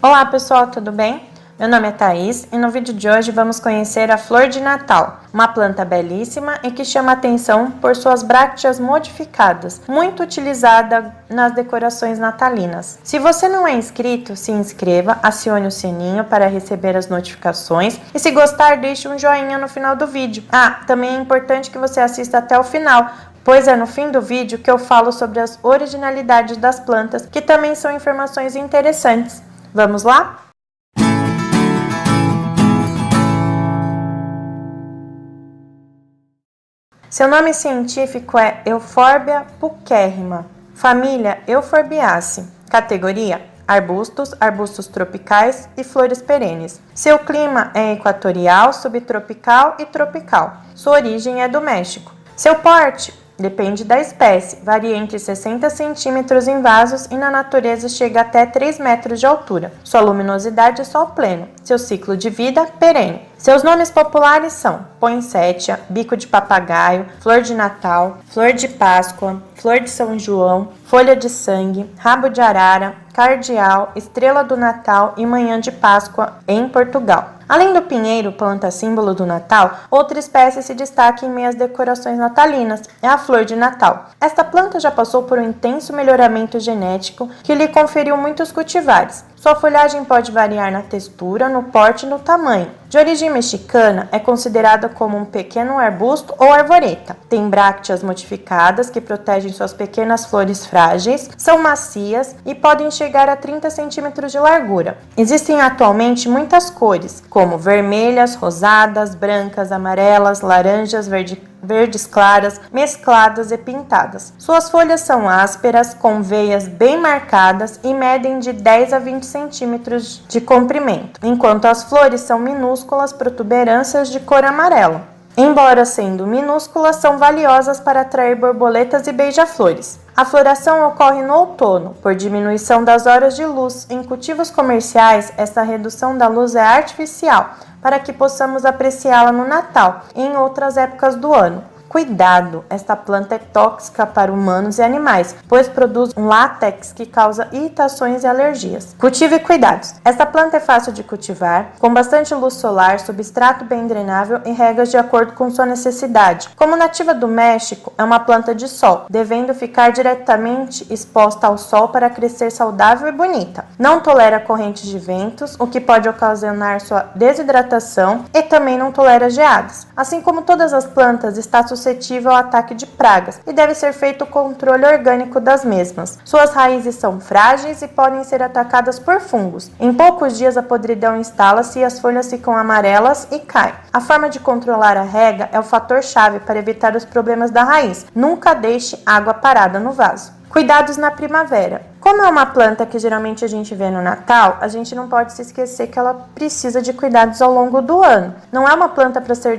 Olá pessoal, tudo bem? Meu nome é Thaís e no vídeo de hoje vamos conhecer a flor de Natal, uma planta belíssima e que chama atenção por suas brácteas modificadas, muito utilizada nas decorações natalinas. Se você não é inscrito, se inscreva, acione o sininho para receber as notificações e se gostar, deixe um joinha no final do vídeo. Também é importante que você assista até o final, pois é no fim do vídeo que eu falo sobre as originalidades das plantas, que também são informações interessantes. Vamos lá? Seu nome científico é Euphorbia pulcherrima, família Euphorbiaceae, categoria arbustos, arbustos tropicais e flores perenes. Seu clima é equatorial, subtropical e tropical. Sua origem é do México. Seu porte depende da espécie, varia entre 60 centímetros em vasos e na natureza chega até 3 metros de altura. Sua luminosidade é sol pleno. Seu ciclo de vida, perene. Seus nomes populares são poinsettia, bico de papagaio, flor de Natal, flor de Páscoa, flor de São João, folha de sangue, rabo de arara, cardeal, estrela do Natal e manhã de Páscoa em Portugal. Além do pinheiro, planta símbolo do Natal, outra espécie se destaca em meio às decorações natalinas, é a flor de Natal. Esta planta já passou por um intenso melhoramento genético que lhe conferiu muitos cultivares. Sua folhagem pode variar na textura, no porte e no tamanho. De origem mexicana, é considerada como um pequeno arbusto ou arvoreta. Tem brácteas modificadas que protegem suas pequenas flores frágeis, são macias e podem chegar a 30 centímetros de largura. Existem atualmente muitas cores, como vermelhas, rosadas, brancas, amarelas, laranjas, verdes claras, mescladas e pintadas. Suas folhas são ásperas, com veias bem marcadas e medem de 10 a 20 centímetros de comprimento, enquanto as flores são minúsculas protuberâncias de cor amarela. Embora sendo minúsculas, são valiosas para atrair borboletas e beija-flores. A floração ocorre no outono, por diminuição das horas de luz. Em cultivos comerciais, essa redução da luz é artificial, para que possamos apreciá-la no Natal e em outras épocas do ano. Cuidado! Esta planta é tóxica para humanos e animais, pois produz um látex que causa irritações e alergias. Cultive cuidados! Esta planta é fácil de cultivar, com bastante luz solar, substrato bem drenável e regas de acordo com sua necessidade. Como nativa do México, é uma planta de sol, devendo ficar diretamente exposta ao sol para crescer saudável e bonita. Não tolera correntes de ventos, o que pode ocasionar sua desidratação, e também não tolera geadas. Assim como todas as plantas, está suscetível ao ataque de pragas e deve ser feito o controle orgânico das mesmas. Suas raízes são frágeis e podem ser atacadas por fungos. Em poucos dias a podridão instala-se e as folhas ficam amarelas e caem. A forma de controlar a rega é o fator-chave para evitar os problemas da raiz. Nunca deixe água parada no vaso. Cuidados na primavera. Como é uma planta que geralmente a gente vê no Natal, a gente não pode se esquecer que ela precisa de cuidados ao longo do ano. Não é uma planta para ser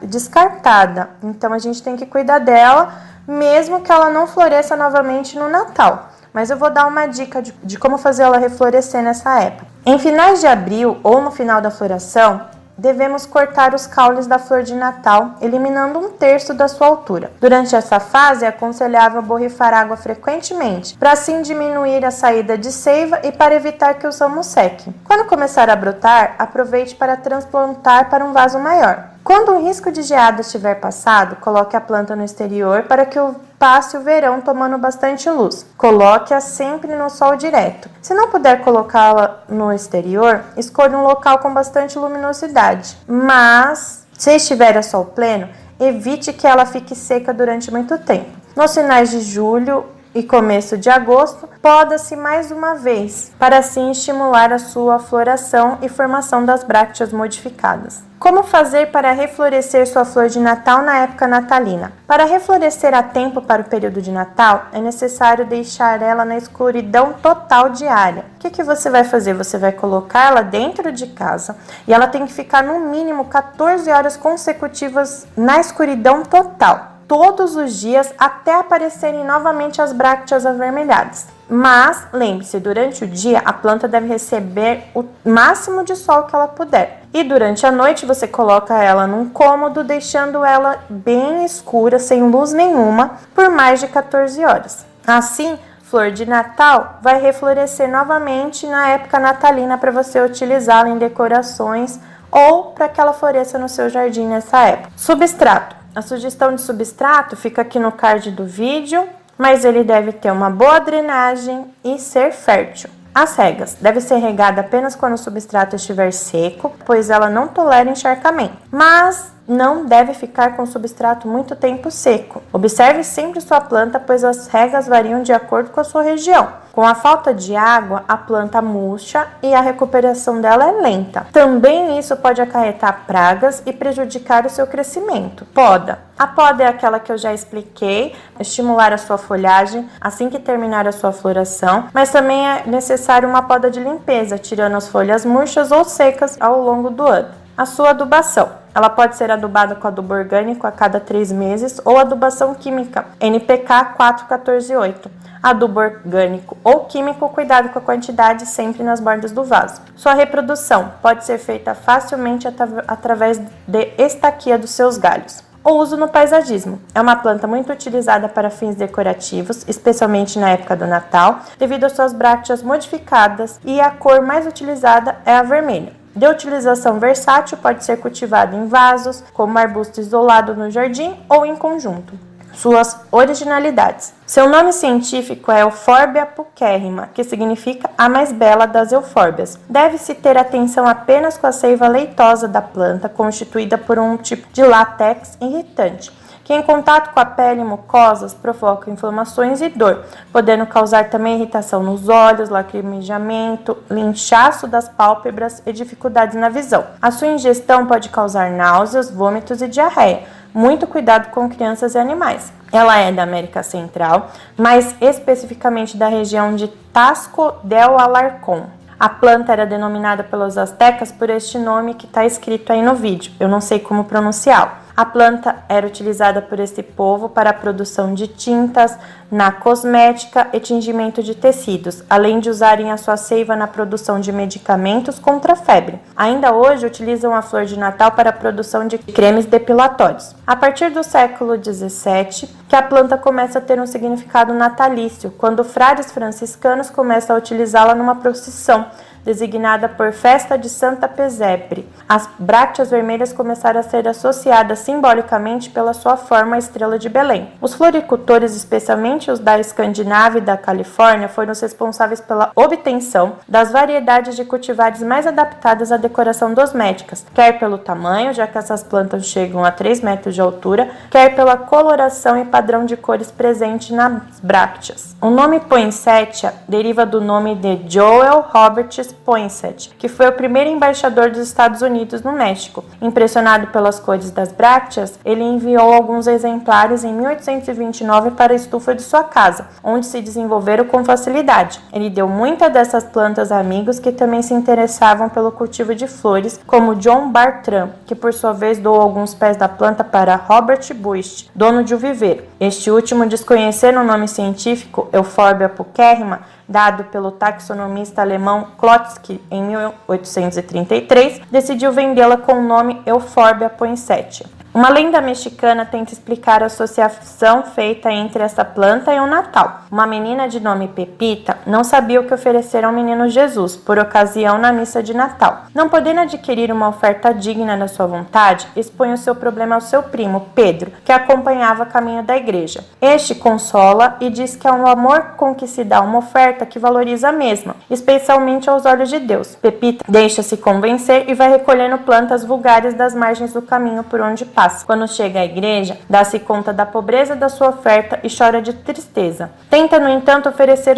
descartada, então a gente tem que cuidar dela, mesmo que ela não floresça novamente no Natal. Mas eu vou dar uma dica de como fazer ela reflorescer nessa época. Em finais de abril ou no final da floração, devemos cortar os caules da flor de Natal, eliminando 1/3 da sua altura. Durante essa fase, é aconselhável borrifar água frequentemente, para assim diminuir a saída de seiva e para evitar que os ramos sequem. Quando começar a brotar, aproveite para transplantar para um vaso maior. Quando o risco de geada estiver passado, coloque a planta no exterior para que passe o verão tomando bastante luz. Coloque-a sempre no sol direto. Se não puder colocá-la no exterior, escolha um local com bastante luminosidade. Mas, se estiver a sol pleno, evite que ela fique seca durante muito tempo. Nos finais de julho e começo de agosto, poda-se mais uma vez, para assim estimular a sua floração e formação das brácteas modificadas. Como fazer para reflorescer sua flor de Natal na época natalina? Para reflorescer a tempo para o período de Natal, é necessário deixar ela na escuridão total diária. O que você vai fazer? Você vai colocar ela dentro de casa e ela tem que ficar no mínimo 14 horas consecutivas na escuridão total, todos os dias até aparecerem novamente as brácteas avermelhadas. Mas, lembre-se, durante o dia a planta deve receber o máximo de sol que ela puder. E durante a noite você coloca ela num cômodo, deixando ela bem escura, sem luz nenhuma, por mais de 14 horas. Assim, flor de Natal vai reflorescer novamente na época natalina para você utilizá-la em decorações ou para que ela floresça no seu jardim nessa época. Substrato. A sugestão de substrato fica aqui no card do vídeo, mas ele deve ter uma boa drenagem e ser fértil. As regas. Deve ser regada apenas quando o substrato estiver seco, pois ela não tolera encharcamento. Mas não deve ficar com o substrato muito tempo seco. Observe sempre sua planta, pois as regas variam de acordo com a sua região. Com a falta de água, a planta murcha e a recuperação dela é lenta. Também isso pode acarretar pragas e prejudicar o seu crescimento. Poda. A poda é aquela que eu já expliquei, estimular a sua folhagem assim que terminar a sua floração, mas também é necessário uma poda de limpeza, tirando as folhas murchas ou secas ao longo do ano. A sua adubação. Ela pode ser adubada com adubo orgânico a cada 3 meses ou adubação química, NPK 4148. Adubo orgânico ou químico, cuidado com a quantidade, sempre nas bordas do vaso. Sua reprodução pode ser feita facilmente através de estaquia dos seus galhos. O uso no paisagismo. É uma planta muito utilizada para fins decorativos, especialmente na época do Natal, devido às suas brácteas modificadas, e a cor mais utilizada é a vermelha. De utilização versátil, pode ser cultivado em vasos, como arbusto isolado no jardim ou em conjunto. Suas originalidades. Seu nome científico é Euphorbia pulcherrima, que significa a mais bela das eufórbias. Deve-se ter atenção apenas com a seiva leitosa da planta, constituída por um tipo de látex irritante, que em contato com a pele e mucosas provoca inflamações e dor, podendo causar também irritação nos olhos, lacrimejamento, inchaço das pálpebras e dificuldades na visão. A sua ingestão pode causar náuseas, vômitos e diarreia. Muito cuidado com crianças e animais. Ela é da América Central, mais especificamente da região de Taxco del Alarcón. A planta era denominada pelos astecas por este nome que está escrito aí no vídeo. Eu não sei como pronunciá-lo. A planta era utilizada por esse povo para a produção de tintas, na cosmética e tingimento de tecidos, além de usarem a sua seiva na produção de medicamentos contra a febre. Ainda hoje utilizam a flor de Natal para a produção de cremes depilatórios. A partir do século XVII, que a planta começa a ter um significado natalício, quando frades franciscanos começam a utilizá-la numa procissão, designada por Festa de Santa Pesebre. As brácteas vermelhas começaram a ser associadas simbolicamente pela sua forma à estrela de Belém. Os floricultores, especialmente os da Escandinávia e da Califórnia, foram os responsáveis pela obtenção das variedades de cultivares mais adaptadas à decoração domésticas, quer pelo tamanho, já que essas plantas chegam a 3 metros de altura, quer pela coloração e padrão de cores presente nas brácteas. O nome poinsettia deriva do nome de Joel Roberts Poinsett, que foi o primeiro embaixador dos Estados Unidos no México. Impressionado pelas cores das brácteas, ele enviou alguns exemplares em 1829 para a estufa de sua casa, onde se desenvolveram com facilidade. Ele deu muitas dessas plantas a amigos que também se interessavam pelo cultivo de flores, como John Bartram, que por sua vez doou alguns pés da planta para Robert Buist, dono de um viveiro. Este último, desconhecendo o nome científico Euphorbia pulcherrima, dado pelo taxonomista alemão Klotzky em 1833, decidiu vendê-la com o nome Euphorbia poinsettia. Uma lenda mexicana tenta explicar a associação feita entre essa planta e o Natal. Uma menina de nome Pepita não sabia o que oferecer ao menino Jesus, por ocasião na missa de Natal. Não podendo adquirir uma oferta digna da sua vontade, expõe o seu problema ao seu primo, Pedro, que acompanhava a caminho da igreja. Este consola e diz que é o amor com que se dá uma oferta que valoriza a mesma, especialmente aos olhos de Deus. Pepita deixa-se convencer e vai recolhendo plantas vulgares das margens do caminho por onde passa. Quando chega à igreja, dá-se conta da pobreza da sua oferta e chora de tristeza. Tenta, no entanto, oferecer os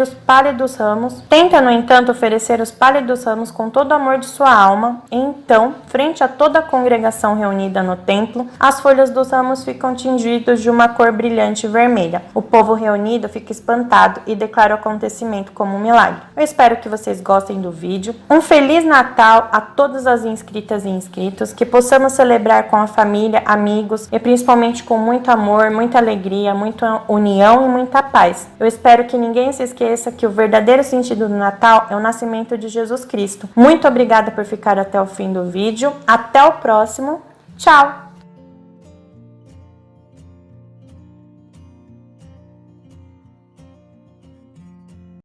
pálidos ramos com todo o amor de sua alma. E então, frente a toda a congregação reunida no templo, as folhas dos ramos ficam tingidas de uma cor brilhante vermelha. O povo reunido fica espantado e declara o acontecimento como um milagre. Eu espero que vocês gostem do vídeo. Um Feliz Natal a todas as inscritas e inscritos, que possamos celebrar com a família, amigos e principalmente com muito amor, muita alegria, muita união e muita paz. Eu espero que ninguém se esqueça que o verdadeiro sentido do Natal é o nascimento de Jesus Cristo. Muito obrigada por ficar até o fim do vídeo. Até o próximo. Tchau!